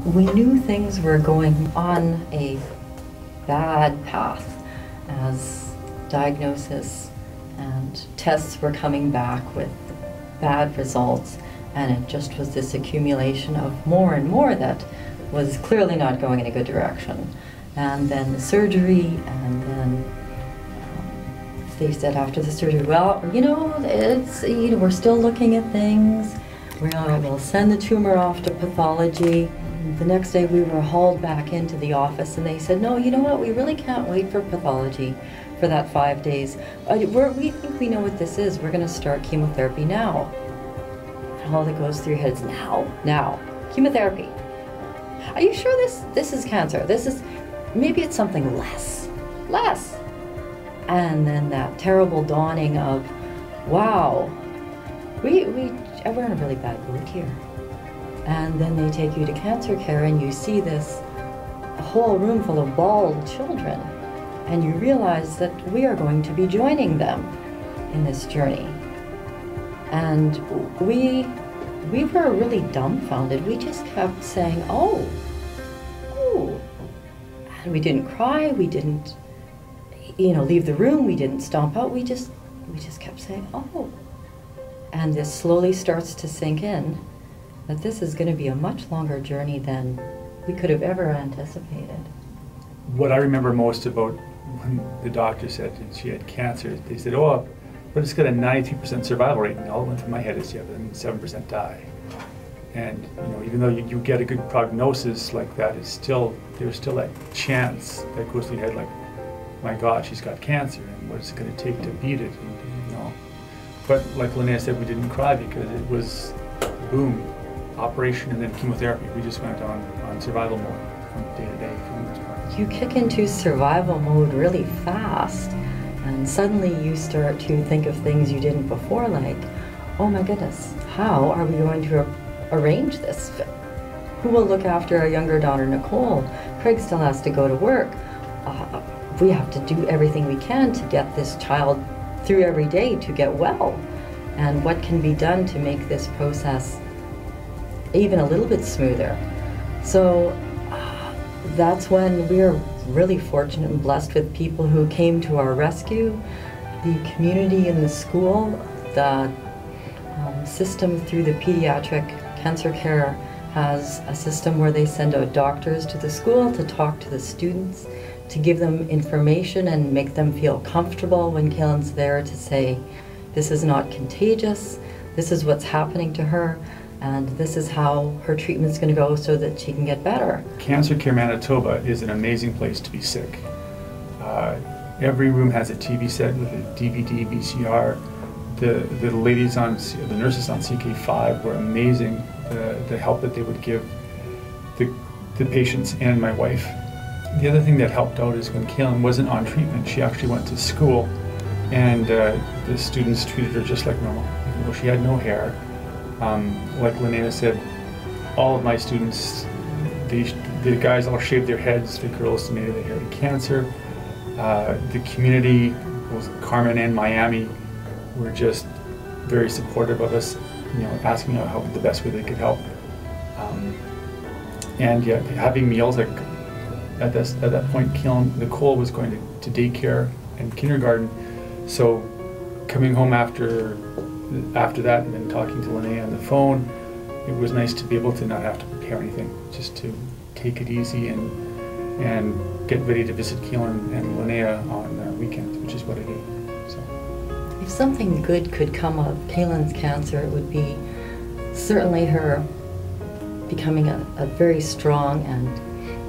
We knew things were going on a bad path as diagnosis and tests were coming back with bad results, and it just was this accumulation of more and more that was clearly not going in a good direction. And then the surgery, and then they said after the surgery, well, we're still looking at things. We'll send the tumor off to pathology. The next day we were hauled back into the office and they said, no, you know what, we really can't wait for pathology for that 5 days. We think we know what this is. We're gonna start chemotherapy now. And all that goes through your head is now, chemotherapy. Are you sure this is cancer? Maybe it's something less. And then that terrible dawning of, wow, we're in a really bad mood here. And then they take you to cancer care and you see this whole room full of bald children, and you realize that we are going to be joining them in this journey. And we were really dumbfounded. We just kept saying, oh. And we didn't cry, we didn't leave the room, we didn't stomp out, we just kept saying, oh. And this slowly starts to sink in that this is going to be a much longer journey than we could have ever anticipated. What I remember most about when the doctor said she had cancer, they said, oh, but it's got a 92% survival rate, and all that went through my head is, yeah, but 7% die. And even though you get a good prognosis like that, there's still that chance that goes through your head, like, my God, she's got cancer, and what's it going to take to beat it? And, But like Linnea said, we didn't cry because it was boom, operation and then chemotherapy. We just went on survival mode from day to day for the most part. You kick into survival mode really fast, and suddenly you start to think of things you didn't before, like, oh my goodness, how are we going to arrange this? Who will look after our younger daughter, Nicole? Craig still has to go to work. We have to do everything we can to get this child through every day to get well. And what can be done to make this process even a little bit smoother? So that's when we are really fortunate and blessed with people who came to our rescue, the community in the school, the system through the pediatric cancer care has a system where they send out doctors to the school to talk to the students, to give them information and make them feel comfortable when Cailyn's there to say, this is not contagious, this is what's happening to her, and this is how her treatment's going to go so that she can get better. Cancer Care Manitoba is an amazing place to be sick. Every room has a TV set with a DVD, VCR. The ladies the nurses on CK5 were amazing. The help that they would give the patients and my wife. The other thing that helped out is when Cailyn wasn't on treatment, she actually went to school, and the students treated her just like normal, even though she had no hair. Like Linnea said, all of my students, the guys all shaved their heads, the girls donated their hair to cancer. The community, both Carmen and Miami, were just very supportive of us, asking how the best way they could help. And yeah, having meals, like at that point, Nicole was going to daycare and kindergarten, so coming home after that and then talking to Linnea on the phone, it was nice to be able to not have to prepare anything, just to take it easy and get ready to visit Cailyn and Linnea on weekends, which is what I do. So. If something good could come of Cailyn's cancer, it would be certainly her becoming a very strong and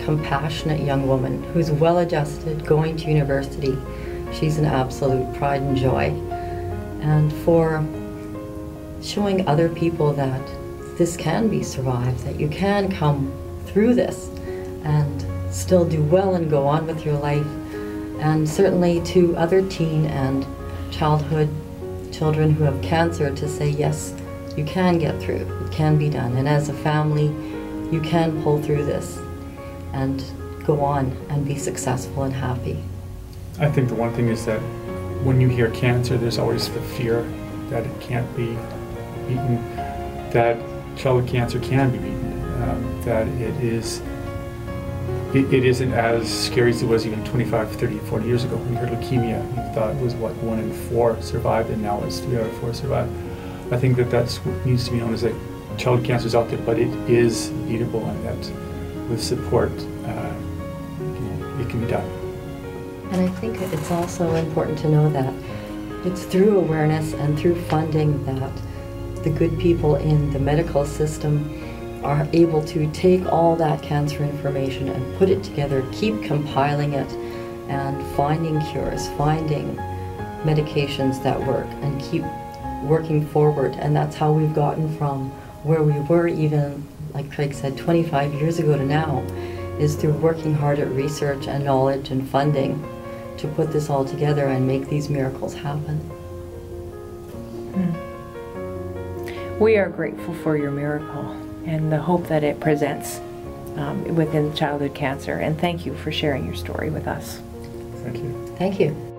compassionate young woman who's well-adjusted, going to university. She's an absolute pride and joy. And for showing other people that this can be survived, that you can come through this and still do well and go on with your life. And certainly to other teen and childhood children who have cancer, to say, yes, you can get through, it can be done. And as a family, you can pull through this and go on and be successful and happy. I think the one thing is that when you hear cancer, there's always the fear that it can't be beaten, that childhood cancer can be beaten. that it isn't as scary as it was even 25, 30, 40 years ago. When you heard leukemia, you thought it was what, 1 in 4 survived, and now it's 3 out of 4 survive. I think that's what needs to be known as that child cancer is out there, but it is beatable, and that with support, it can be done. And I think it's also important to know that it's through awareness and through funding that the good people in the medical system are able to take all that cancer information and put it together, keep compiling it, and finding cures, finding medications that work, and keep working forward. And that's how we've gotten from where we were, even, like Craig said, 25 years ago to now, is through working hard at research and knowledge and funding to put this all together and make these miracles happen. We are grateful for your miracle and the hope that it presents within childhood cancer. And thank you for sharing your story with us. Thank you. Thank you.